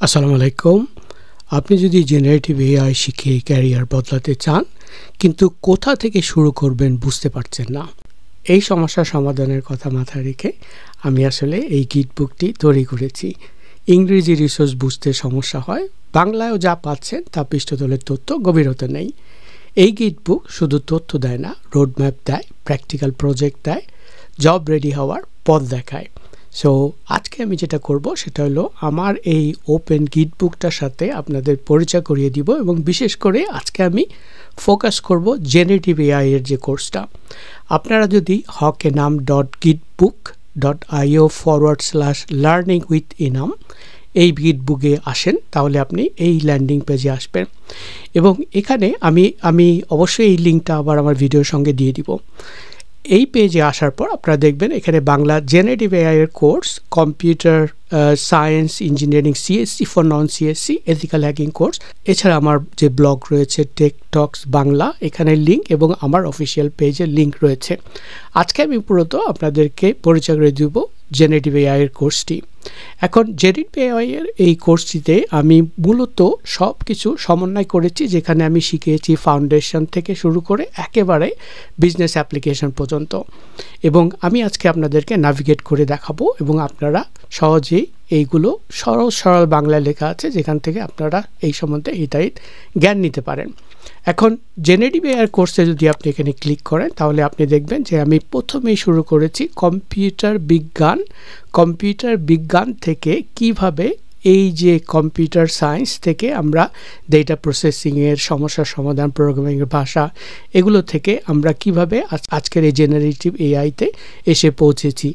আসসালামু আলাইকুম। আপনি যদি জেনারেটিভ এআই শিখে ক্যারিয়ার বদলাতে চান কিন্তু কোথা থেকে শুরু করবেন বুঝতে পারছেন না, এই সমস্যার সমাধানের কথা মাথায় রেখে আমি আসলে এই গিটবুকটি তৈরি করেছি। ইংরেজি রিসোর্স বুঝতে সমস্যা হয়, বাংলায়ও যা পাচ্ছেন তা পৃষ্ঠতলের তথ্য, গভীরতা নেই। এই গিটবুক শুধু তথ্য দেয় না, রোডম্যাপ দেয়, প্র্যাকটিক্যাল প্রজেক্ট দেয়, জব রেডি হওয়ার পথ দেখায়। সো আজকে আমি যেটা করব সেটা হলো আমার এই ওপেন গিটবুকটার সাথে আপনাদের পরিচয় করিয়ে দিব, এবং বিশেষ করে আজকে আমি ফোকাস করব জেনারেটিভ এআই এর যে কোর্সটা। আপনারা যদি hokenam.gitbook.io/learning-with-enam এই গিটবুকে আসেন তাহলে আপনি এই ল্যান্ডিং পেজে আসবেন, এবং এখানে আমি অবশ্যই এই লিঙ্কটা আবার আমার ভিডিওর সঙ্গে দিয়ে দিব। এই পেজে আসার পর আপনারা দেখবেন এখানে বাংলা জেনারেটিভ এআই এর course, computer science engineering CSC for non CSC, ethical hacking course, এছাড়া আমার যে ব্লগ রয়েছে টেক টক্স বাংলা, এখানে লিঙ্ক এবং আমার অফিসিয়াল পেজের লিঙ্ক রয়েছে। আজকে আমি মূলত আপনাদেরকে পরিচয় করে দিব জেনারেটিভ এআই এর কোর্সটি। এখন জেনারেটিভ এআই এর এই কোর্সটিতে আমি মূলত সব কিছু সমন্বয় করেছি, যেখানে আমি শিখিয়েছি ফাউন্ডেশন থেকে শুরু করে একেবারে বিজনেস অ্যাপ্লিকেশন পর্যন্ত, এবং আমি আজকে আপনাদেরকে নাভিগেট করে দেখাবো এবং আপনারা সহজেই এইগুলো সরল বাংলায় লেখা আছে, যেখান থেকে আপনারা এই সম্বন্ধে হিতাহিত জ্ঞান নিতে পারেন। এখন জেনারেটিভ এআই কোর্সে যদি আপনি এখানে ক্লিক করেন তাহলে আপনি দেখবেন যে আমি প্রথমেই শুরু করেছি কম্পিউটার বিজ্ঞান থেকে কিভাবে এই যে কম্পিউটার সায়েন্স থেকে আমরা ডেটা প্রসেসিংয়ের সমস্যার সমাধান, প্রোগ্রামিংয়ের ভাষা, এগুলো থেকে আমরা কিভাবে আজকের এই জেনারেটিভ এআইতে এসে পৌঁছেছি।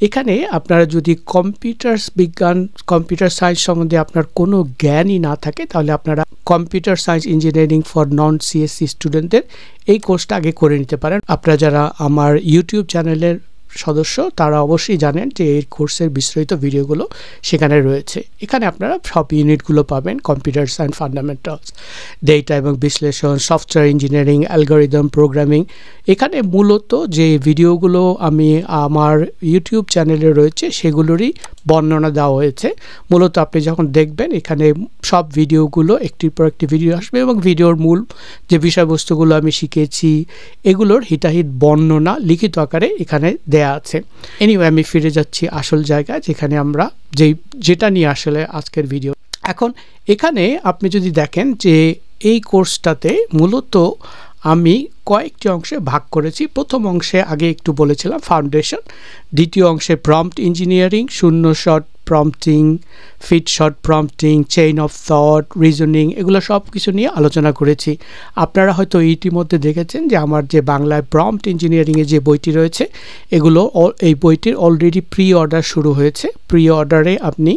এখানে আপনারা যদি কম্পিউটার সায়েন্স সম্বন্ধে আপনার কোনো জ্ঞানই না থাকে তাহলে আপনারা computer science engineering for non CSC স্টুডেন্টদের এই কোর্সটা আগে করে নিতে পারেন। আপনারা যারা আমার ইউটিউব চ্যানেলের সদস্য তারা অবশ্যই জানেন যে এই কোর্সের বিস্তারিত ভিডিওগুলো সেখানে রয়েছে। এখানে আপনারা সব ইউনিটগুলো পাবেন, কম্পিউটার সায়েন্স ফান্ডামেন্টালস, ডেটা এবং বিশ্লেষণ, সফটওয়্যার ইঞ্জিনিয়ারিং, অ্যালগরিদম, প্রোগ্রামিং। এখানে মূলত যে ভিডিওগুলো আমি আমার ইউটিউব চ্যানেলে রয়েছে সেগুলোরই বর্ণনা দেওয়া হয়েছে। মূলত আপনি যখন দেখবেন এখানে সব ভিডিওগুলো একটির পর একটি ভিডিও আসবে, এবং ভিডিওর মূল যে বিষয়বস্তুগুলো আমি শিখেছি এগুলোর হিতাহিত বর্ণনা লিখিত আকারে এখানে দেয়া আছে। এনিওয়ে আমি ফিরে যাচ্ছি আসল জায়গায়, যেখানে আমরা যেটা নিয়ে আসলে আজকের ভিডিও। এখন এখানে আপনি যদি দেখেন যে এই কোর্সটাতে মূলত আমি কয়েকটি অংশে ভাগ করেছি। প্রথম অংশে আগে একটু বলেছিলাম ফাউন্ডেশন, দ্বিতীয় অংশে প্রম্পট ইঞ্জিনিয়ারিং, শূন্য shot prompting, few shot prompting, chain of thought, reasoning, এগুলো সব কিছু নিয়ে আলোচনা করেছি। আপনারা হয়তো ইতিমধ্যে দেখেছেন যে আমার যে বাংলায় প্রম্পট ইঞ্জিনিয়ারিংয়ে যে বইটি রয়েছে এই বইটির অলরেডি প্রি অর্ডার শুরু হয়েছে। প্রি অর্ডারে আপনি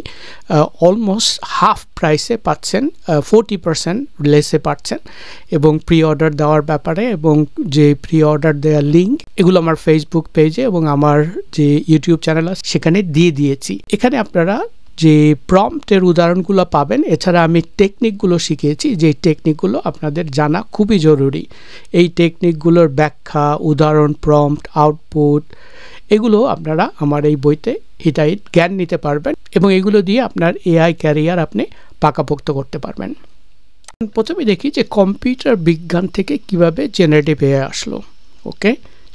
অলমোস্ট হাফ প্রাইসে পাচ্ছেন, 40% লেসে পাচ্ছেন, এবং প্রি অর্ডার দেওয়ার ব্যাপারে এবং যে প্রি অর্ডার দেওয়ার লিঙ্ক এগুলো আমার ফেসবুক পেজে এবং আমার যে ইউটিউব চ্যানেল আছে সেখানে দিয়ে দিয়েছি। এখানে আপনারা যে প্রম্পটের উদাহরণগুলো পাবেন, এছাড়া আমি টেকনিকগুলো শিখিয়েছি, যে টেকনিকগুলো আপনাদের জানা খুবই জরুরি। এই টেকনিকগুলোর ব্যাখ্যা, উদাহরণ, প্রম্পট, আউটপুট, এগুলো আপনারা আমার এই বইতে হিতাহিত জ্ঞান নিতে পারবেন, এবং এগুলো দিয়ে আপনার এআই ক্যারিয়ার আপনি পাকাপোক্ত করতে পারবেন। প্রথমে দেখি যে কম্পিউটার বিজ্ঞান থেকে কিভাবে জেনারেটিভ এআই আসলো। ওকে,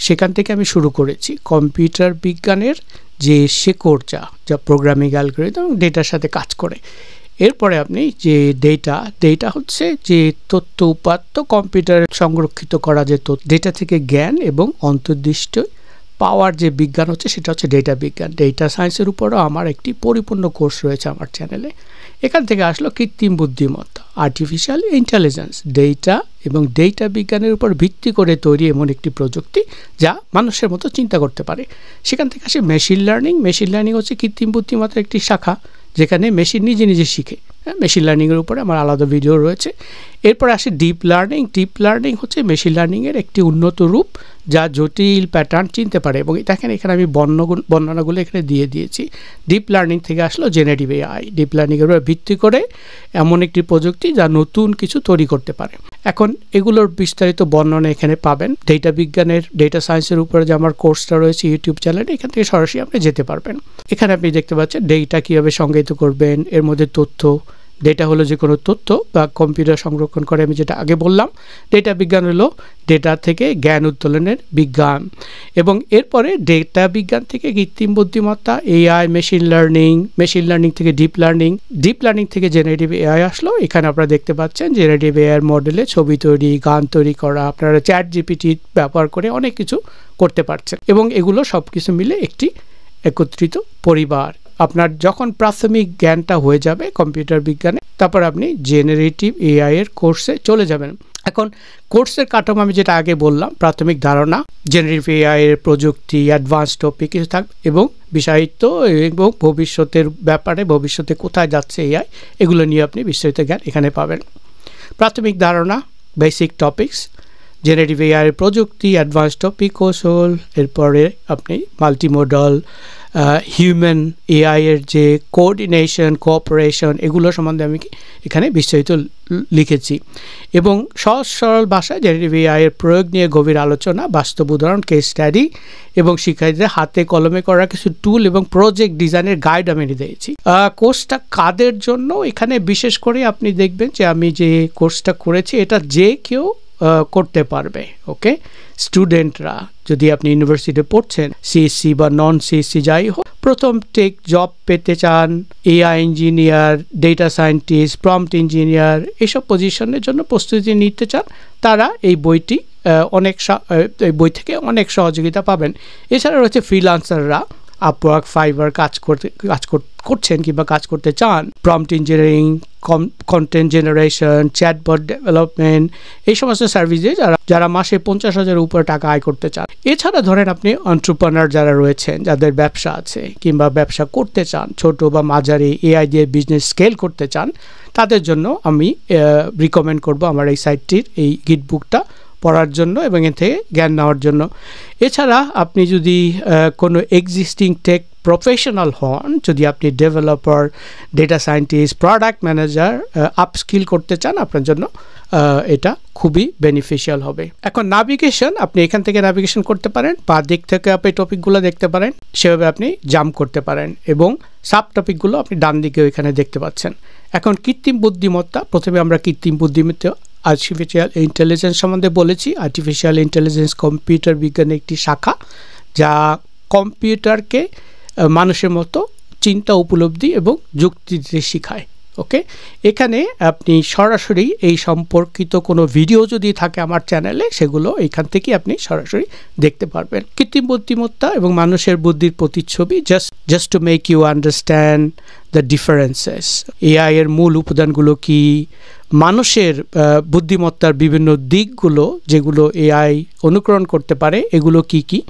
সেখান থেকে আমি শুরু করেছি। কম্পিউটার বিজ্ঞানের যে শেকড় যা প্রোগ্রামিং, অ্যালগরিদম, ডেটার সাথে কাজ করে। এরপরে আপনি যে ডেটা হচ্ছে যে তথ্য উপাত্ত, কম্পিউটারে সংরক্ষিত করা যে তথ্য, ডেটা থেকে জ্ঞান এবং অন্তর্দৃষ্টি পাওয়ার যে বিজ্ঞান হচ্ছে সেটা হচ্ছে ডেটা বিজ্ঞান। ডেটা সায়েন্সের উপরও আমার একটি পরিপূর্ণ কোর্স রয়েছে আমার চ্যানেলে। এখান থেকে আসলো কৃত্রিম বুদ্ধিমত্তা, আর্টিফিশিয়াল ইন্টেলিজেন্স, ডেটা এবং ডেটা বিজ্ঞানের উপর ভিত্তি করে তৈরি এমন একটি প্রযুক্তি যা মানুষের মতো চিন্তা করতে পারে। সেখান থেকে আসে মেশিন লার্নিং। মেশিন লার্নিং হচ্ছে কৃত্রিম বুদ্ধিমত্তার একটি শাখা, যেখানে মেশিন নিজে শিখে। মেশিন লার্নিংয়ের উপরে আমার আলাদা ভিডিও রয়েছে। এরপর আসে ডিপ লার্নিং। ডিপ লার্নিং হচ্ছে মেশিন লার্নিংয়ের একটি উন্নত রূপ যা জটিল প্যাটার্ন চিনতে পারে, এবং দেখেন এখানে আমি বর্ণনাগুলো এখানে দিয়ে দিয়েছি। ডিপ লার্নিং থেকে আসলো জেনারেটিভ এআই। ডিপ লার্নিংয়ের উপর ভিত্তি করে এমন একটি প্রযুক্তি যা নতুন কিছু তৈরি করতে পারে। এখন এগুলোর বিস্তারিত বর্ণনা এখানে পাবেন। ডেটা বিজ্ঞানের, ডেটা সায়েন্সের উপরে যে আমার কোর্সটা রয়েছে ইউটিউব চ্যানেলে, এখান থেকে সরাসরি আপনি যেতে পারবেন। এখানে আপনি দেখতে পাচ্ছেন ডেটা কীভাবে সংজ্ঞায়িত করবেন, এর মধ্যে তথ্য। ডেটা হলো যে কোনো তথ্য বা কম্পিউটার সংরক্ষণ করে, আমি যেটা আগে বললাম। ডেটা বিজ্ঞান হলো ডেটা থেকে জ্ঞান উত্তোলনের বিজ্ঞান, এবং এরপরে ডেটা বিজ্ঞান থেকে কৃত্রিম বুদ্ধিমত্তা, এআই, মেশিন লার্নিং থেকে ডিপ লার্নিং থেকে জেনারেটিভ এআই আসলো। এখানে আপনারা দেখতে পাচ্ছেন জেনারেটিভ এআই মডেলে ছবি তৈরি, গান তৈরি করা, আপনারা চ্যাট জিপিটি ব্যবহার করে অনেক কিছু করতে পারছেন, এবং এগুলো সব কিছু মিলে একটি একত্রিত পরিবার। আপনার যখন প্রাথমিক জ্ঞানটা হয়ে যাবে কম্পিউটার বিজ্ঞানে, তারপর আপনি জেনারেটিভ এআই এর কোর্সে চলে যাবেন। এখন কোর্সের কাঠামো আমি যেটা আগে বললাম, প্রাথমিক ধারণা, জেনারেটিভ এআই এর প্রযুক্তি, অ্যাডভান্স টপিক কিছু থাকবে, এবং বিষায়িত এবং ভবিষ্যতের ব্যাপারে, ভবিষ্যতে কোথায় যাচ্ছে এআই, এগুলো নিয়ে আপনি বিস্তারিত জ্ঞান এখানে পাবেন। প্রাথমিক ধারণা, বেসিক টপিকস, জেনারেটিভ এআই এর প্রযুক্তি, অ্যাডভান্স টপিক, কৌশল। এরপরে আপনি মাল্টিমোডাল, হিউম্যান এআই এর যে কোঅর্ডিনেশন, কোঅপারেশন, এগুলো সম্বন্ধে আমি এখানে বিস্তারিত লিখেছি, এবং সহজ সরল ভাষায় জেনারেটিভ এআই এর প্রয়োগ নিয়ে গভীর আলোচনা, বাস্তব উদাহরণ, কেস স্টাডি, এবং শিক্ষার্থীদের হাতে কলমে করা কিছু টুল এবং প্রজেক্ট ডিজাইনের গাইড আমি দিয়েছি। কোর্সটা কাদের জন্য, এখানে বিশেষ করে আপনি দেখবেন যে আমি যে কোর্সটা করেছি এটা যে কেউ করতে পারবে। ওকে, স্টুডেন্টরা, যদি আপনি ইউনিভার্সিটিতে পড়ছেন, সিএসসি বা নন সিএসসি যাই হোক, প্রথম টেক জব পেতে চান, AI engineer, data scientist, prompt engineer, এসব পজিশনের জন্য প্রস্তুতি নিতে চান, তারা এই বইটি এই বই থেকে অনেক সহযোগিতা পাবেন। এছাড়া রয়েছে ফ্রিল্যান্সাররা, আপওয়ার্ক, ফাইবার কাজ করছেন কিংবা কাজ করতে চান, prompt engineering, content generation, chatbot development, এই সমস্ত সার্ভিসে যারা মাসে 50,000 উপরে টাকা আয় করতে চান। এছাড়া ধরেন আপনি এন্টারপ্রেনার যারা রয়েছেন, যাদের ব্যবসা আছে কিংবা ব্যবসা করতে চান, ছোট বা মাঝারি, এআই দিয়ে বিজনেস স্কেল করতে চান, তাদের জন্য আমি রিকমেন্ড করব আমার এই সাইটটির এই গিড বুকটা পড়ার জন্য এবং এর থেকে জ্ঞান নেওয়ার জন্য। এছাড়া আপনি যদি কোনো এক্সিস্টিং টেক প্রফেশনাল হন, যদি আপনি developer, data scientist, product manager upskill করতে চান, আপনার জন্য এটা খুবই বেনিফিশিয়াল হবে। এখন নাভিগেশন, আপনি এখান থেকে নাভিগেশন করতে পারেন, বা দিক থেকে আপনি টপিকগুলো দেখতে পারেন, সেভাবে আপনি জাম্প করতে পারেন, এবং সাব টপিকগুলো আপনি ডান দিকেও এখানে দেখতে পাচ্ছেন। এখন কৃত্রিম বুদ্ধিমত্তা, প্রথমে আমরা কৃত্রিম বুদ্ধিমত্তা, আর্টিফিশিয়াল ইন্টেলিজেন্স সম্বন্ধে বলেছি। আর্টিফিশিয়াল ইন্টেলিজেন্স কম্পিউটার বিজ্ঞানের একটি শাখা, যা কম্পিউটারকে মানুষের মতো চিন্তা, উপলব্ধি এবং যুক্তি দিতে শেখায়। ওকে, এখানে আপনি সরাসরি এই সম্পর্কিত কোনো ভিডিও যদি থাকে আমার চ্যানেলে, সেগুলো এখান থেকে আপনি সরাসরি দেখতে পারবেন। কৃত্রিম বুদ্ধিমত্তা এবং মানুষের বুদ্ধির প্রতিচ্ছবি, just to make you understand the differences. AI এর মূল উপাদানগুলো কি, মানুষের বুদ্ধিমত্তার বিভিন্ন দিকগুলো যেগুলো এআই অনুকরণ করতে পারে, এগুলো কি কি।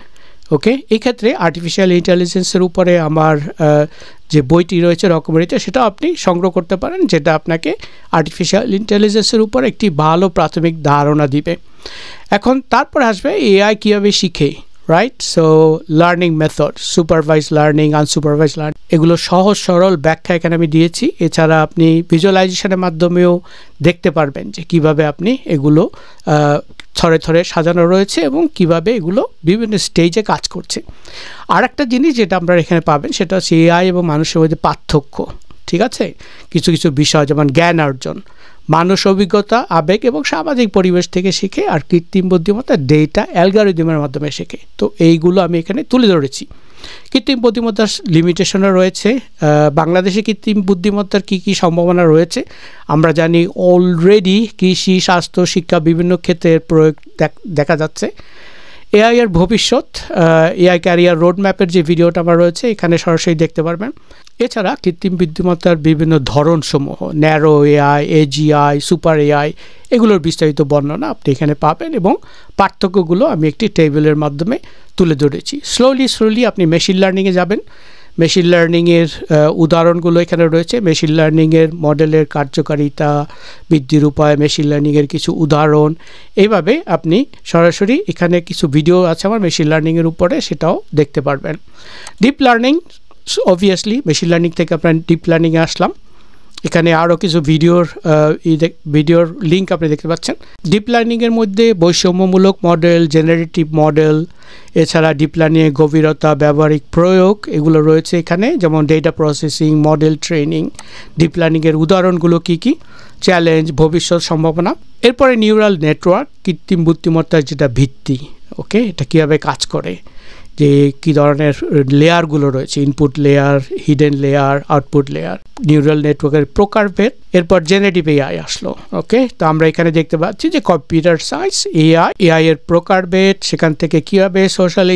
ওকে, এই ক্ষেত্রে আর্টিফিশিয়াল ইন্টেলিজেন্সের উপরে আমার যে বইটি রয়েছে রকমারিতে, সেটা আপনি সংগ্রহ করতে পারেন, যেটা আপনাকে আর্টিফিশিয়াল ইন্টেলিজেন্সের উপর একটি ভালো প্রাথমিক ধারণা দিবে। এখন তারপর আসবে এআই কীভাবে শিখে, right? So learning method, supervise learning, unsupervised learning, এগুলো সহজ সরল ব্যাখ্যা এখানে আমি দিয়েছি। এছাড়া আপনি ভিজুয়ালাইজেশনের মাধ্যমেও দেখতে পারবেন যে কিভাবে আপনি এগুলো থরে থরে সাজানো রয়েছে এবং কিভাবে এগুলো বিভিন্ন স্টেজে কাজ করছে। আর একটা জিনিস যেটা আপনারা এখানে পাবেন, সেটা হচ্ছে এআই এবং মানুষের মধ্যে পার্থক্য। ঠিক আছে, কিছু কিছু বিষয় যেমন জ্ঞান অর্জন, মানুষ অভিজ্ঞতা, আবেগ এবং সামাজিক পরিবেশ থেকে শিখে, আর কৃত্রিম বুদ্ধিমত্তা ডেটা অ্যালগরিদমের মাধ্যমে শেখে। তো এইগুলো আমি এখানে তুলে ধরেছি। কৃত্রিম বুদ্ধিমত্তার লিমিটেশনও রয়েছে। বাংলাদেশে কৃত্রিম বুদ্ধিমত্তার কী কী সম্ভাবনা রয়েছে আমরা জানি। অলরেডি কৃষি, স্বাস্থ্য, শিক্ষা বিভিন্ন ক্ষেত্রে প্রয়োগ দেখা যাচ্ছে। এআই এর ভবিষ্যৎ, এআই ক্যারিয়ার রোডম্যাপের যে ভিডিওটা আমার রয়েছে এখানে সরাসরি দেখতে পারবেন। এছাড়া কৃত্রিম বুদ্ধিমত্তার বিভিন্ন ধরনসমূহ, narrow AI, AGI, super AI, এগুলোর বিস্তারিত বর্ণনা আপনি এখানে পাবেন, এবং পার্থক্যগুলো আমি একটি টেবিলের মাধ্যমে তুলে ধরেছি। স্লোলি আপনি মেশিন লার্নিংয়ে যাবেন। মেশিন লার্নিংয়ের উদাহরণগুলো এখানে রয়েছে। মেশিন লার্নিংয়ের মডেলের কার্যকারিতা বৃদ্ধির উপায়, মেশিন লার্নিংয়ের কিছু উদাহরণ, এইভাবে আপনি সরাসরি এখানে কিছু ভিডিও আছে আমার মেশিন লার্নিংয়ের উপরে, সেটাও দেখতে পারবেন। Deep learning, obviously machine learning থেকে আপনার ডিপ লার্নিংয়ে আসলাম। এখানে আরও কিছু ভিডিওর লিঙ্ক আপনি দেখতে পাচ্ছেন। ডিপ লার্নিংয়ের মধ্যে বৈষম্যমূলক মডেল, জেনারেটিভ মডেল, এছাড়া ডিপ লার্নিংয়ের গভীরতা, ব্যবহারিক প্রয়োগ, এগুলো রয়েছে এখানে, যেমন data processing, model training. Deep লার্নিংয়ের উদাহরণগুলো কি কি, চ্যালেঞ্জ, ভবিষ্যৎ সম্ভাবনা। এরপরে নিউরাল নেটওয়ার্ক, কৃত্রিম বুদ্ধিমত্তার যেটা ভিত্তি, ওকে, এটা কীভাবে কাজ করে, যে কী ধরনের লেয়ারগুলো রয়েছে, input layer, hidden layer, output layer, neural নেটওয়ার্কের প্রকারভেদ। এরপর জেনারেটিভ এআই আসলো। ওকে, তো আমরা এখানে দেখতে পাচ্ছি যে কম্পিউটার সায়েন্স, এআই এর প্রকারভেদ, সেখান থেকে কীভাবে সোশ্যাল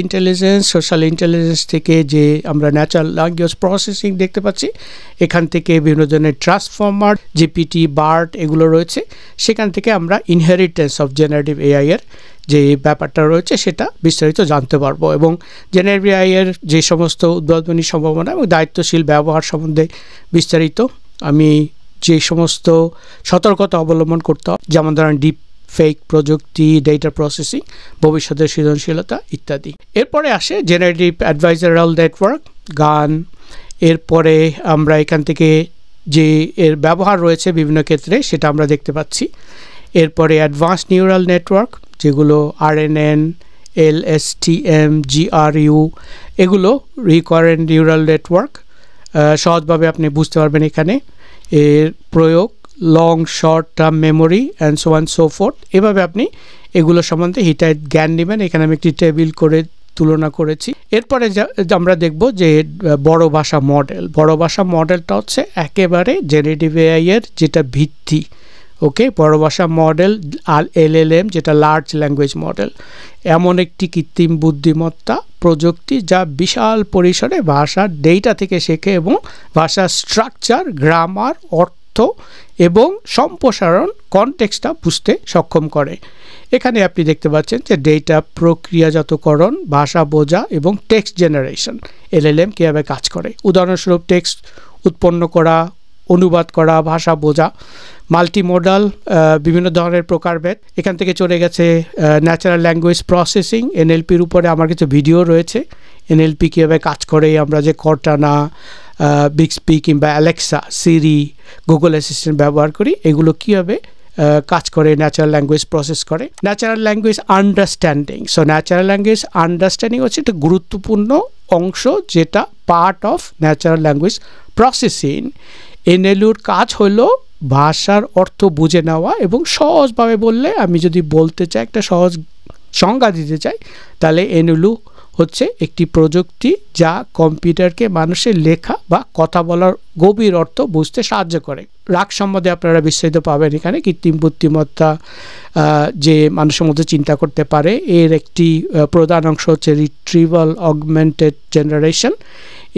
ইন্টেলিজেন্স থেকে যে আমরা ন্যাচারাল ল্যাঙ্গুয়েজ প্রসেসিং দেখতে পাচ্ছি, এখান থেকে বিভিন্ন ধরনের ট্রান্সফর্মার, জিপিটি, বার্ট, এগুলো রয়েছে। সেখান থেকে আমরা ইনহেরিটেন্স অফ জেনারেটিভ এআই এর যে ব্যাপারটা রয়েছে সেটা বিস্তারিত জানতে পারবো, এবং জেনারেটিভ এআই এর যে সমস্ত উদ্ভাবনী সম্ভাবনা এবং দায়িত্বশীল ব্যবহার সম্বন্ধে বিস্তারিত, আমি যে সমস্ত সতর্কতা অবলম্বন করতে হবে, যেমন ধরেন ডিপ ফেক প্রযুক্তি, ডেটা প্রসেসিং, ভবিষ্যতের সৃজনশীলতা ইত্যাদি। এরপরে আসে জেনারেটিভ অ্যাডভাইজারাল নেটওয়ার্ক, গান। এরপরে আমরা এখান থেকে যে এর ব্যবহার রয়েছে বিভিন্ন ক্ষেত্রে সেটা আমরা দেখতে পাচ্ছি। এরপরে অ্যাডভান্স নিউরাল নেটওয়ার্ক, যেগুলো RNN, LSTM, GRU, এগুলো রিকারেন্ট নিউরাল নেটওয়ার্ক। সহজভাবে আপনি বুঝতে পারবেন এখানে এর প্রয়োগ, long short term memory and so on so fourth. এভাবে আপনি এগুলো সম্বন্ধে হিতাহিত জ্ঞান নেবেন। এখানে আমি একটি টেবিল করে তুলনা করেছি। এরপরে আমরা দেখব যে বড় ভাষা মডেলটা হচ্ছে একেবারে জেনারেটিভ এআই এর যেটা ভিত্তি। ওকে, বড় ভাষা মডেল আর LLM, যেটা লার্জ ল্যাঙ্গুয়েজ মডেল, এমন একটি কৃত্রিম বুদ্ধিমত্তা প্রযুক্তি যা বিশাল পরিসরে ভাষার ডেটা থেকে শেখে এবং ভাষার স্ট্রাকচার, গ্রামার, অর্থ এবং সম্প্রসারণ, কনটেক্সটটা বুঝতে সক্ষম করে। এখানে আপনি দেখতে পাচ্ছেন যে ডেটা প্রক্রিয়াজাতকরণ, ভাষা বোঝা এবং টেক্সট জেনারেশন, LLM কীভাবে কাজ করে। উদাহরণস্বরূপ টেক্সট উৎপন্ন করা, অনুবাদ করা, ভাষা বোঝা। মাল্টিমোডাল, বিভিন্ন ধরনের প্রকারভেদ। এখান থেকে চলে গেছে ন্যাচারাল ল্যাঙ্গুয়েজ প্রসেসিং, NLPর উপরে আমার কিছু ভিডিও রয়েছে। NLP কীভাবে কাজ করে, আমরা যে কর্টানা, বিক্সপি কিংবা অ্যালেক্সা, সিরি, গুগল অ্যাসিস্ট্যান্ট ব্যবহার করি, এগুলো কীভাবে কাজ করে, ন্যাচারাল ল্যাঙ্গুয়েজ প্রসেস করে। Natural language understanding, natural language understanding হচ্ছে একটা গুরুত্বপূর্ণ অংশ, যেটা part of natural language processing. NLPর কাজ হলো ভাষার অর্থ বুঝে নেওয়া, এবং সহজভাবে বললে, আমি যদি বলতে চাই, একটা সহজ সংজ্ঞা দিতে চাই, তাহলে NLP হচ্ছে একটি প্রযুক্তি যা কম্পিউটারকে মানুষের লেখা বা কথা বলার গভীর অর্থ বুঝতে সাহায্য করে। রাগ সম্বন্ধে আপনারা বিস্তারিত পাবেন এখানে। কৃত্রিম বুদ্ধিমত্তা যে মানুষের মধ্যে চিন্তা করতে পারে, এর একটি প্রধান অংশ হচ্ছে রিট্রিভাল অগমেন্টেড জেনারেশন,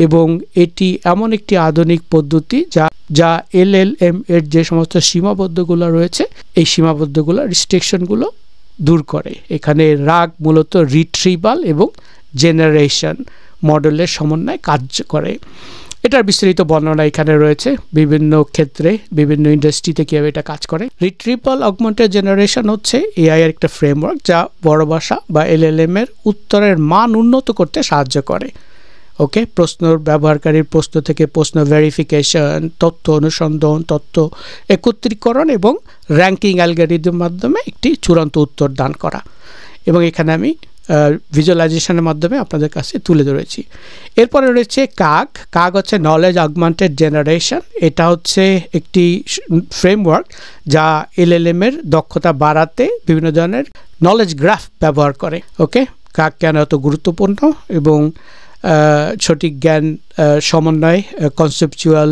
এবং এটি এমন একটি আধুনিক পদ্ধতি যা LLM এর যে সমস্ত সীমাবদ্ধগুলো রয়েছে, এই সীমাবদ্ধগুলো, রিস্ট্রিকশনগুলো দূর করে। এখানে রাগ মূলত রিট্রিভাল এবং জেনারেশন মডেলের সমন্বয়ে কাজ করে। এটার বিস্তারিত বর্ণনা এখানে রয়েছে, বিভিন্ন ক্ষেত্রে, বিভিন্ন ইন্ডাস্ট্রিতে কীভাবে এটা কাজ করে। রিট্রিভাল অগমেন্টেড জেনারেশন হচ্ছে এআই এর একটা ফ্রেমওয়ার্ক যা বড় ভাষা বা LLM এর উত্তরের মান উন্নত করতে সাহায্য করে। ওকে, ব্যবহারকারীর প্রশ্ন থেকে প্রশ্ন ভেরিফিকেশন, তথ্য অনুসন্ধান, তথ্য একত্রীকরণ এবং র্যাঙ্কিং অ্যালগরিদমের মাধ্যমে একটি চূড়ান্ত উত্তর দান করা। এবং এখানে আমি ভিজুয়ালাইজেশনের মাধ্যমে আপনাদের কাছে তুলে ধরেছি। এরপরে রয়েছে কাগ হচ্ছে নলেজ অগমেন্টেড জেনারেশন। এটা হচ্ছে একটি ফ্রেমওয়ার্ক যা LLM এর দক্ষতা বাড়াতে বিভিন্ন ধরনের নলেজ গ্রাফ ব্যবহার করে। ওকে, কাগ কেন এত গুরুত্বপূর্ণ এবং সঠিক জ্ঞান সমন্বয়, কনসেপচুয়াল,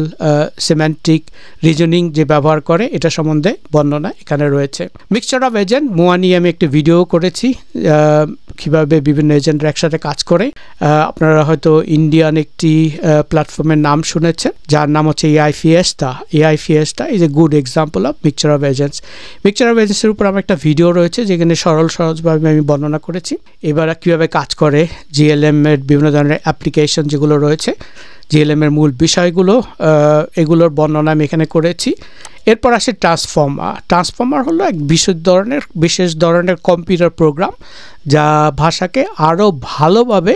সেমান্টিক রিজনিং যে ব্যবহার করে, এটা সম্বন্ধে বর্ণনা এখানে রয়েছে। মিক্সচার অফ এজেন্ট, মোয়া নিয়ে আমি একটি ভিডিও করেছি, কীভাবে বিভিন্ন এজেন্টরা একসাথে কাজ করে। আপনারা হয়তো ইন্ডিয়ান একটি প্ল্যাটফর্মের নাম শুনেছেন, যার নাম হচ্ছে AI Fiesta is a good example of mixture of agents. Mixture of এজেন্টসের উপর আমার একটা ভিডিও রয়েছে, যেখানে সহজভাবে আমি বর্ণনা করেছি এবার কীভাবে কাজ করে, GLM এর বিভিন্ন ধরনের অ্যাপ্লিকেশন যেগুলো রয়েছে, জিএলএম এর মূল বিষয়গুলো এগুলোর বর্ণনা আমি এখানে করেছি। এরপর আসে ট্রান্সফর্মার হলো এক বিশেষ ধরনের কম্পিউটার প্রোগ্রাম যা ভাষাকে আরও ভালোভাবে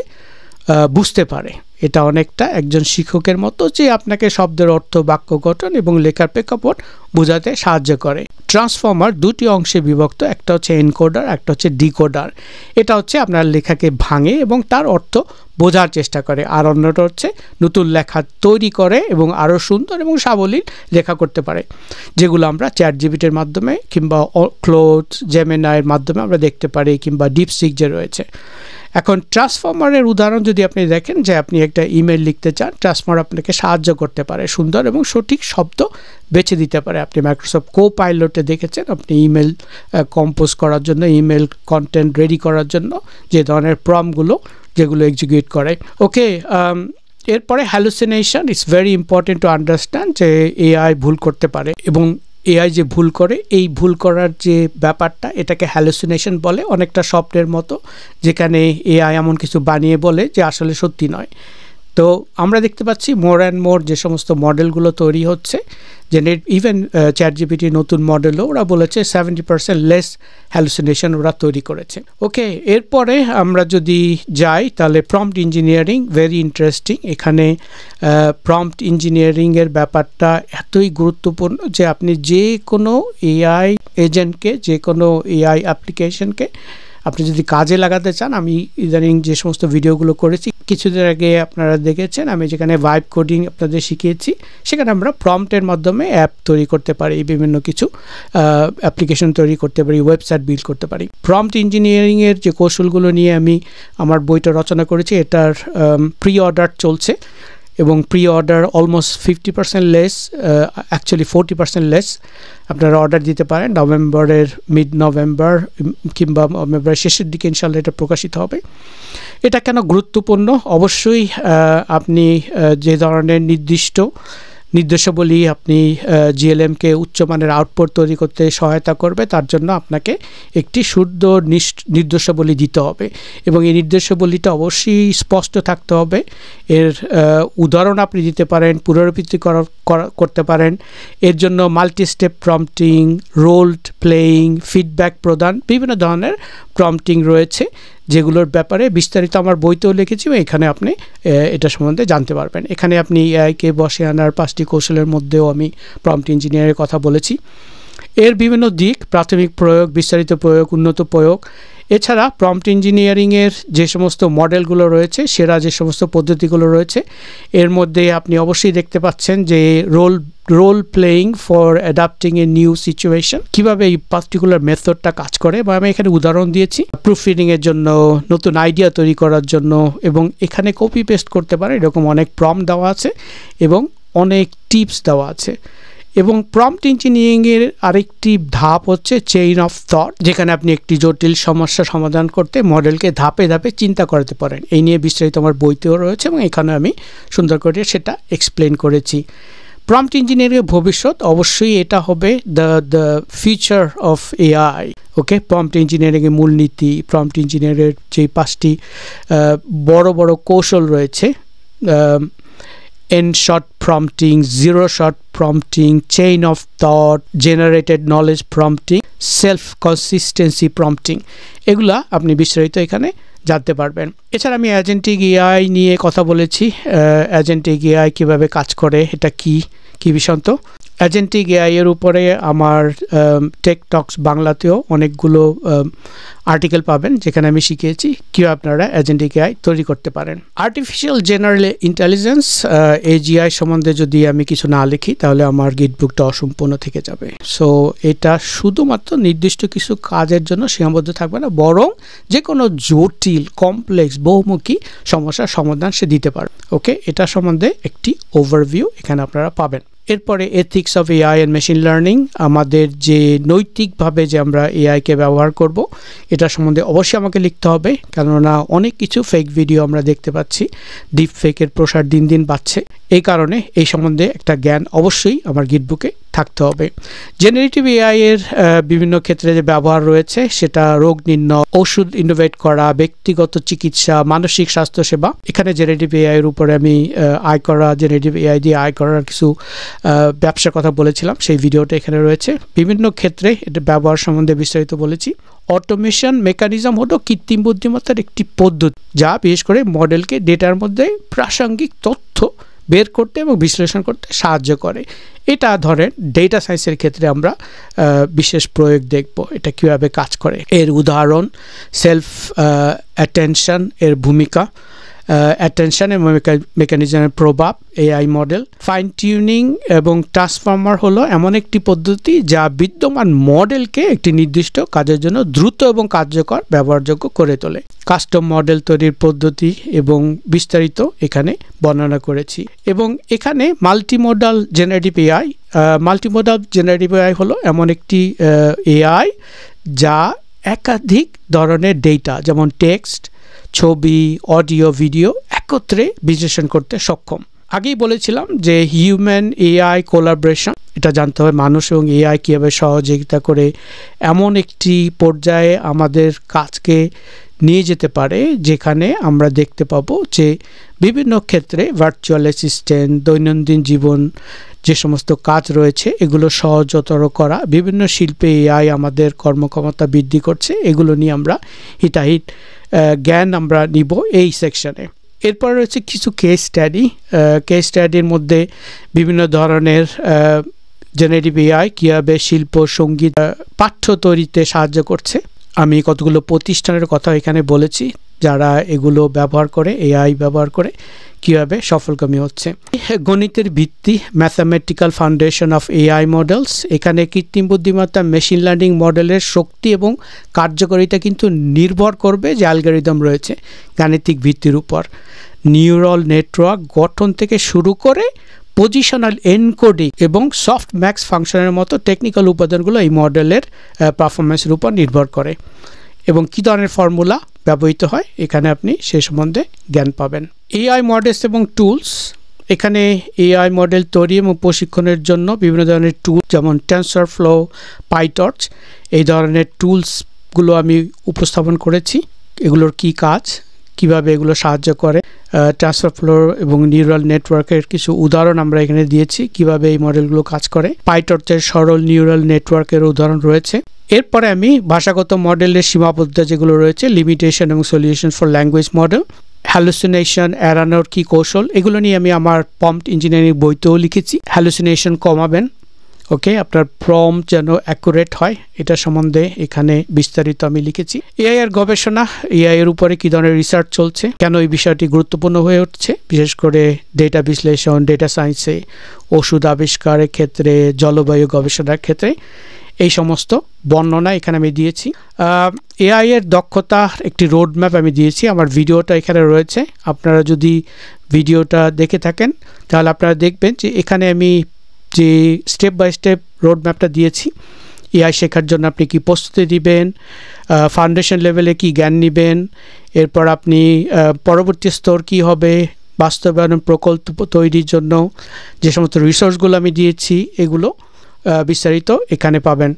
বুঝতে পারে। এটা অনেকটা একজন শিক্ষকের মতো যে আপনাকে শব্দের অর্থ, বাক্য গঠন এবং লেখার প্রেক্ষাপট বোঝাতে সাহায্য করে। ট্রান্সফর্মার দুটি অংশে বিভক্ত, একটা হচ্ছে এনকোডার, একটা হচ্ছে ডিকোডার। এটা হচ্ছে আপনার লেখাকে ভাঙে এবং তার অর্থ বোঝার চেষ্টা করে, আর অন্যটা হচ্ছে নতুন লেখা তৈরি করে এবং আরও সুন্দর এবং সাবলীল লেখা করতে পারে, যেগুলো আমরা চ্যাটজিপিটির মাধ্যমে কিংবা ক্লোড, জেমিনাইয়ের মাধ্যমে আমরা দেখতে পারি, কিংবা ডিপসিক যে রয়েছে। এখন ট্রান্সফর্মারের উদাহরণ যদি আপনি দেখেন, যে আপনি একটা ইমেল লিখতে চান, ট্রান্সফর্মার আপনাকে সাহায্য করতে পারে, সুন্দর এবং সঠিক শব্দ বেছে দিতে পারে। আপনি মাইক্রোসফট কোপাইলটে দেখেছেন, আপনি ইমেল কম্পোজ করার জন্য, ইমেল কন্টেন্ট রেডি করার জন্য যে ধরনের প্রম্পটগুলো যেগুলো এক্সিকিউট করে। ওকে, এরপরে hallucination. It's very important to understand যে এআই ভুল করতে পারে, এবং এআই যে ভুল করে, এই ভুল করার যে ব্যাপারটা, এটাকে হ্যালুসিনেশন বলে। অনেকটা স্বপ্নের মতো, যেখানে এআই এমন কিছু বানিয়ে বলে যে আসলে সত্যি নয়। তো আমরা দেখতে পাচ্ছি মোর অ্যান্ড মোর যে সমস্ত মডেলগুলো তৈরি হচ্ছে, যে ইভেন চ্যাটজিপিটি নতুন মডেলও ওরা বলেছে 70% লেস হ্যালুসিনেশন ওরা তৈরি করেছে। ওকে, এরপরে আমরা যদি যাই তাহলে প্রম্পট ইঞ্জিনিয়ারিং, ভেরি ইন্টারেস্টিং। এখানে প্রম্পট ইঞ্জিনিয়ারিংয়ের ব্যাপারটা এতই গুরুত্বপূর্ণ যে আপনি যে কোনো এআই এজেন্টকে, যে কোনো এআই অ্যাপ্লিকেশনকে আপনি যদি কাজে লাগাতে চান, আমি ইদানিং যে সমস্ত ভিডিওগুলো করেছি, কিছুদিন আগে আপনারা দেখেছেন, আমি যেখানে ভাইব কোডিং আপনাদের শিখিয়েছি, সেখানে আমরা প্রম্পটের মাধ্যমে অ্যাপ তৈরি করতে পারি, বিভিন্ন কিছু অ্যাপ্লিকেশন তৈরি করতে পারি, ওয়েবসাইট বিল্ড করতে পারি। প্রম্পট ইঞ্জিনিয়ারিংয়ের যে কৌশলগুলো নিয়ে আমি আমার বইটা রচনা করেছি, এটার প্রি অর্ডার চলছে, এবং pre order almost 50% less, actually 40% less. আপনারা অর্ডার দিতে পারেন নভেম্বরের মিড নভেম্বর কিংবা নভেম্বরের শেষের দিকে ইনশাল্লাহ এটা প্রকাশিত হবে। এটা কেন গুরুত্বপূর্ণ? অবশ্যই আপনি যে ধরনের নির্দেশাবলী আপনি জিএলএমকে উচ্চমানের আউটপুট তৈরি করতে সহায়তা করবে, তার জন্য আপনাকে একটি শুদ্ধ নির্দেশাবলী দিতে হবে, এবং এই নির্দেশাবলীটা অবশ্যই স্পষ্ট থাকতে হবে। এর উদাহরণ আপনি দিতে পারেন, পুনরাবৃত্তি করতে পারেন। এর জন্য multi step prompting, role playing, feedback প্রদান, বিভিন্ন ধরনের প্রম্পটিং রয়েছে, যেগুলোর ব্যাপারে বিস্তারিত আমার বইতেও লিখেছি, এখানে আপনি এটা সম্বন্ধে জানতে পারবেন। এখানে আপনি এআইকে বসে আনার 5টি কৌশলের মধ্যেও আমি প্রম্পট ইঞ্জিনিয়ারের কথা বলেছি। এর বিভিন্ন দিক: প্রাথমিক প্রয়োগ, বিস্তারিত প্রয়োগ, উন্নত প্রয়োগ। এছাড়া প্রম্পট ইঞ্জিনিয়ারিংয়ের যে সমস্ত মডেলগুলো রয়েছে, সেরা যে সমস্ত পদ্ধতিগুলো রয়েছে, এর মধ্যে আপনি অবশ্যই দেখতে পাচ্ছেন যে role playing for adapting a new situation, কীভাবে এই পার্টিকুলার মেথডটা কাজ করে, বা আমি এখানে উদাহরণ দিয়েছি। প্রুফ রিডিংয়ের জন্য, নতুন আইডিয়া তৈরি করার জন্য, এবং এখানে কপি পেস্ট করতে পারে এরকম অনেক প্রম্পট দেওয়া আছে এবং অনেক টিপস দেওয়া আছে। এবং প্রম্পট ইঞ্জিনিয়ারিংয়ের আরেকটি ধাপ হচ্ছে চেইন অফ থট, যেখানে আপনি একটি জটিল সমস্যা সমাধান করতে মডেলকে ধাপে ধাপে চিন্তা করাতে পারেন। এই নিয়ে বিস্তারিত আমার বইতেও রয়েছে, এবং এখানে আমি সুন্দর করে সেটা এক্সপ্লেন করেছি। প্রম্পট ইঞ্জিনিয়ারিংয়ের ভবিষ্যৎ, অবশ্যই এটা হবে the future of AI. Okay, prompt ইঞ্জিনিয়ারিংয়ের মূলনীতি, প্রম্পট ইঞ্জিনিয়ারের যে 5টি বড় বড় কৌশল রয়েছে, end shot prompting, zero shot prompting, chain of thought, generated knowledge prompting, self consistency prompting, এগুলা আপনি বিস্তারিত এখানে জানতে পারবেন। এছাড়া আমি এজেন্টিক এআই নিয়ে কথা বলেছি। এজেন্টিক এআই কীভাবে কাজ করে, এটা কি বিষয়। তো এজেন্টিক এআই এর উপরে আমার টেক টক্স বাংলাতেও অনেকগুলো আর্টিকেল পাবেন, যেখানে আমি শিখিয়েছি কীভাবে আপনারা এজেন্টিক এআই তৈরি করতে পারেন। আর্টিফিশিয়াল জেনারেল ইন্টেলিজেন্স, এজিআই সম্বন্ধে যদি আমি কিছু না লিখি, তাহলে আমার গিটবুকটা অসম্পূর্ণ থেকে যাবে। সো এটা শুধুমাত্র নির্দিষ্ট কিছু কাজের জন্য সীমাবদ্ধ থাকবে না, বরং যে কোনো জটিল, কমপ্লেক্স, বহুমুখী সমস্যার সমাধান সে দিতে পারে। ওকে, এটা সম্বন্ধে একটি ওভারভিউ এখানে আপনারা পাবেন। এরপরে ethics of AI and machine learning, আমাদের যে নৈতিকভাবে যে আমরা এআইকে ব্যবহার করব, এটা সম্বন্ধে অবশ্যই আমাকে লিখতে হবে, কেননা অনেক কিছু ফেক ভিডিও আমরা দেখতে পাচ্ছি, ডিপ ফেকের প্রসার দিন দিন বাড়ছে। এই কারণে এই সম্বন্ধে একটা জ্ঞান অবশ্যই আমার গিটবুকে থাকতে হবে। জেনারেটিভ এআই এর বিভিন্ন ক্ষেত্রে যে ব্যবহার রয়েছে সেটা রোগ নির্ণয়, ওষুধ ইনোভেট করা, ব্যক্তিগত চিকিৎসা, মানসিক স্বাস্থ্যসেবা। এখানে জেনারেটিভ এআই এর উপরে আমি আয় করা, জেনারেটিভ এআই দিয়ে আয় করার কিছু ব্যবসার কথা বলেছিলাম, সেই ভিডিওটা এখানে রয়েছে। বিভিন্ন ক্ষেত্রে এটা ব্যবহার সম্বন্ধে বিস্তারিত বলেছি। অটোমেশন মেকানিজম হলো কৃত্রিম বুদ্ধিমত্তার একটি পদ্ধতি যা বিশেষ করে মডেলকে ডেটার মধ্যে প্রাসঙ্গিক তথ্য বের করতে এবং বিশ্লেষণ করতে সাহায্য করে। এটা ধরেন ডেটা সায়েন্সের ক্ষেত্রে আমরা বিশেষ প্রয়োগ দেখব, এটা কীভাবে কাজ করে। এর উদাহরণ সেলফ অ্যাটেনশন এর ভূমিকা, অ্যাটেনশন এবং মেকানিজমের প্রভাব, এআই মডেল। ফাইন টিউনিং এবং ট্রান্সফর্মার হলো এমন একটি পদ্ধতি যা বিদ্যমান মডেলকে একটি নির্দিষ্ট কাজের জন্য দ্রুত এবং কার্যকর ব্যবহারযোগ্য করে তোলে। কাস্টম মডেল তৈরির পদ্ধতি এবং বিস্তারিত এখানে বর্ণনা করেছি। এবং এখানে মাল্টিমোডাল জেনারেটিভ এআই হলো এমন একটি এআই যা একাধিক ধরনের ডেটা যেমন টেক্সট, ছবি, অডিও, ভিডিও একত্রে বিশ্লেষণ করতে সক্ষম। আগেই বলেছিলাম যে হিউম্যান এআই কোলাবরেশন, এটা জানতে হবে মানুষ এবং এআই কীভাবে সহযোগিতা করে এমন একটি পর্যায়ে আমাদের কাজকে নিয়ে যেতে পারে যেখানে আমরা দেখতে পাবো যে বিভিন্ন ক্ষেত্রে ভার্চুয়াল অ্যাসিস্ট্যান্ট, দৈনন্দিন জীবন যে সমস্ত কাজ রয়েছে এগুলো সহজতর করা, বিভিন্ন শিল্পে এআই আমাদের কর্মক্ষমতা বৃদ্ধি করছে, এগুলো নিয়ে আমরা হিতাহিত জ্ঞান আমরা নিব এই সেকশনে। এরপর রয়েছে কিছু কেস স্টাডির মধ্যে বিভিন্ন ধরনের জেনারেটিভ এআই কীভাবে শিল্প, সঙ্গীত, পাঠ্য তৈরিতে সাহায্য করছে। আমি কতগুলো প্রতিষ্ঠানের কথা এখানে বলেছি যারা এগুলো ব্যবহার করে, এআই ব্যবহার করে কীভাবে সফলকামী হচ্ছে। গণিতের ভিত্তি, mathematical foundation of AI models. এখানে কৃত্রিম বুদ্ধিমত্তা, মেশিন লার্নিং মডেলের শক্তি এবং কার্যকারিতা কিন্তু নির্ভর করবে যে অ্যালগরিদম রয়েছে গাণিতিক ভিত্তির উপর। নিউরাল নেটওয়ার্ক গঠন থেকে শুরু করে পজিশনাল এনকোডিং এবং সফট ম্যাক্স ফাংশনের মতো টেকনিক্যাল উপাদানগুলো এই মডেলের পারফরমেন্সের উপর নির্ভর করে এবং কী ধরনের ফর্মুলা ব্যবহৃত হয় এখানে আপনি সে সম্বন্ধে জ্ঞান পাবেন। এআই মডেলস এবং টুলস, এখানে এআই মডেল তৈরি এবং প্রশিক্ষণের জন্য বিভিন্ন ধরনের টুল যেমন টেনসরফ্লো, পাইটর্চ, এই ধরনের টুলসগুলো আমি উপস্থাপন করেছি। এগুলোর কি কাজ, কিভাবে এগুলো সাহায্য করে, ট্রান্সফারফ্লো এবং নিউরাল নেটওয়ার্কের কিছু উদাহরণ আমরা এখানে দিয়েছি, কিভাবে এই মডেলগুলো কাজ করে। পাইটর্চের সরল নিউরাল নেটওয়ার্কের উদাহরণ রয়েছে। এরপরে আমি ভাষাগত মডেলের সীমাবদ্ধতা যেগুলো রয়েছে, লিমিটেশন এবং solution for language model, hallucination এড়ানোর কী কৌশল, এগুলো নিয়ে আমি আমার প্রম্পট ইঞ্জিনিয়ারিং বইতেও লিখেছি। হ্যালুসিনেশন কমাবেন, ওকে, আপনার প্রম্পট যেন অ্যাকুরেট হয়, এটা সম্বন্ধে এখানে বিস্তারিত আমি লিখেছি। এআই এর গবেষণা, এআই এর উপরে কী ধরনের রিসার্চ চলছে, কেন এই বিষয়টি গুরুত্বপূর্ণ হয়ে উঠছে, বিশেষ করে ডেটা বিশ্লেষণ, ডেটা সায়েন্সে, ওষুধ আবিষ্কারের ক্ষেত্রে, জলবায়ু গবেষণার ক্ষেত্রে, এই সমস্ত বর্ণনা এখানে আমি দিয়েছি। এআই এর দক্ষতার একটি রোড ম্যাপ আমি দিয়েছি, আমার ভিডিওটা এখানে রয়েছে। আপনারা যদি ভিডিওটা দেখে থাকেন তাহলে আপনারা দেখবেন যে এখানে আমি যে স্টেপ বাই স্টেপ রোড ম্যাপটা দিয়েছি। এআই শেখার জন্য আপনি কি প্রস্তুতি দিবেন, ফাউন্ডেশন লেভেলে কি জ্ঞান নেবেন, এরপর আপনি পরবর্তী স্তর কি হবে, বাস্তবায়ন প্রকল্প তৈরির জন্য যে সমস্ত রিসোর্সগুলো আমি দিয়েছি এগুলো বিস্তারিত এখানে পাবেন।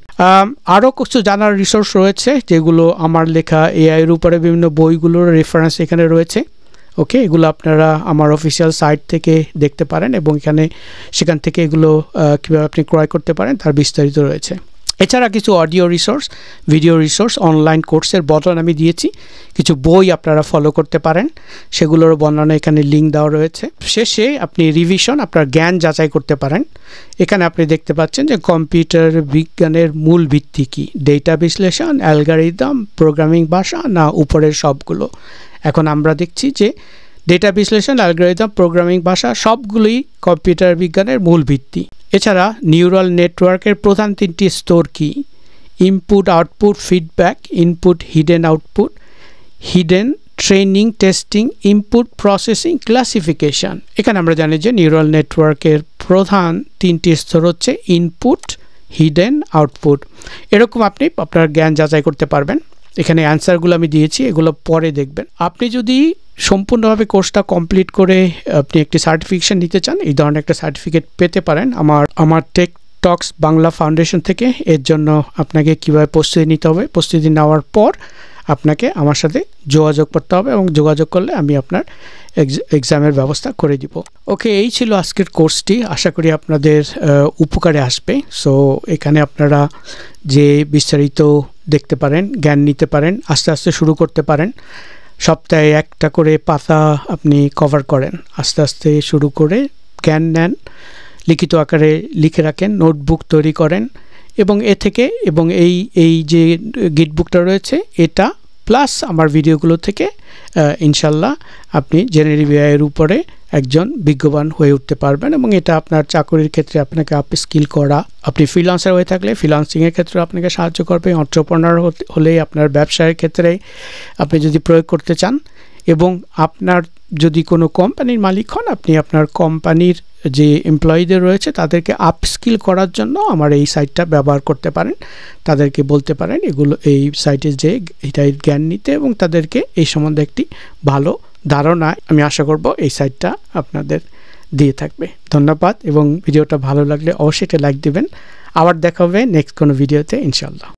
আরও কিছু জানার রিসোর্স রয়েছে যেগুলো আমার লেখা এআইয়ের উপরে বিভিন্ন বইগুলোর রেফারেন্স এখানে রয়েছে, ওকে, এগুলো আপনারা আমার অফিসিয়াল সাইট থেকে দেখতে পারেন এবং সেখান থেকে এগুলো কীভাবে আপনি ক্রয় করতে পারেন তার বিস্তারিত রয়েছে। এছাড়া কিছু audio resource, video resource, online কোর্সের বর্ণনা আমি দিয়েছি, কিছু বই আপনারা ফলো করতে পারেন, সেগুলোর বর্ণনা এখানে লিঙ্ক দেওয়া রয়েছে। শেষে আপনি রিভিশন, আপনার জ্ঞান যাচাই করতে পারেন। এখানে আপনি দেখতে পাচ্ছেন যে কম্পিউটার বিজ্ঞানের মূল ভিত্তি কী, ডেটা বিশ্লেষণ, অ্যালগরিদম, প্রোগ্রামিং ভাষা, না উপরের সবগুলো। এখন আমরা দেখছি যে ডেটা বিশ্লেষণ, অ্যালগরিদম, প্রোগ্রামিং ভাষা সবগুলোই কম্পিউটার বিজ্ঞানের মূল ভিত্তি। এছাড়া নিউরাল নেটওয়ার্কের প্রধান তিনটি স্তর কি, input, output, feedback, input, hidden output, hidden, training, testing, input, processing, classification. এখানে আমরা জানি যে নিউরাল নেটওয়ার্কের প্রধান তিনটি স্তর হচ্ছে ইনপুট, হিডেন, আউটপুট। এরকম আপনি আপনার জ্ঞান যাচাই করতে পারবেন। এখানে অ্যান্সারগুলো আমি দিয়েছি, এগুলো পরে দেখবেন। আপনি যদি সম্পূর্ণভাবে কোর্সটা কমপ্লিট করে আপনি একটি সার্টিফিকেশন নিতে চান, এই ধরনের একটা সার্টিফিকেট পেতে পারেন আমার টেক টক্স বাংলা ফাউন্ডেশন থেকে। এর জন্য আপনাকে কীভাবে প্রস্তুতি নিতে হবে, প্রস্তুতি নেওয়ার পর আপনাকে আমার সাথে যোগাযোগ করতে হবে এবং যোগাযোগ করলে আমি আপনার এক্সামের ব্যবস্থা করে দিব। ওকে, এই ছিল আজকের কোর্সটি। আশা করি আপনাদের উপকারে আসবে। সো এখানে আপনারা যে বিস্তারিত দেখতে পারেন, জ্ঞান নিতে পারেন, আস্তে আস্তে শুরু করতে পারেন। সপ্তাহে একটা করে পাতা আপনি কভার করেন, আস্তে আস্তে শুরু করে জ্ঞান নেন, লিখিত আকারে লিখে রাখেন, নোটবুক তৈরি করেন এবং এ থেকে এবং এই যে গিটবুকটা রয়েছে এটা প্লাস আমার ভিডিওগুলো থেকে ইনশাল্লাহ আপনি জেনারেটিভ এআই এর উপরে একজন বিজ্ঞবান হয়ে উঠতে পারবেন এবং এটা আপনার চাকরির ক্ষেত্রে আপনাকে আপস্কিল করা, আপনি ফ্রিল্যান্সার হয়ে থাকলে ফ্রিল্যান্সিংয়ের ক্ষেত্রে আপনাকে সাহায্য করবে, এন্টারপ্রেনার হলে আপনার ব্যবসায়ের ক্ষেত্রে আপনি যদি প্রয়োগ করতে চান এবং আপনার যদি কোনো কোম্পানির মালিক হন, আপনি আপনার কোম্পানির যে এমপ্লয়িদের রয়েছে তাদেরকে আপস্কিল করার জন্য আমার এই সাইটটা ব্যবহার করতে পারেন। তাদেরকে বলতে পারেন এগুলো এই সাইটে যে এটাই জ্ঞান নিতে এবং তাদেরকে এই সম্বন্ধে একটি ভালো ধারণা আমি আশা করব এই সাইটটা আপনাদের দিয়ে থাকবে। ধন্যবাদ এবং ভিডিওটা ভালো লাগলে অবশ্যই এটা লাইক দেবেন। আবার দেখা হবে নেক্সট কোনো ভিডিওতে ইনশাল্লাহ।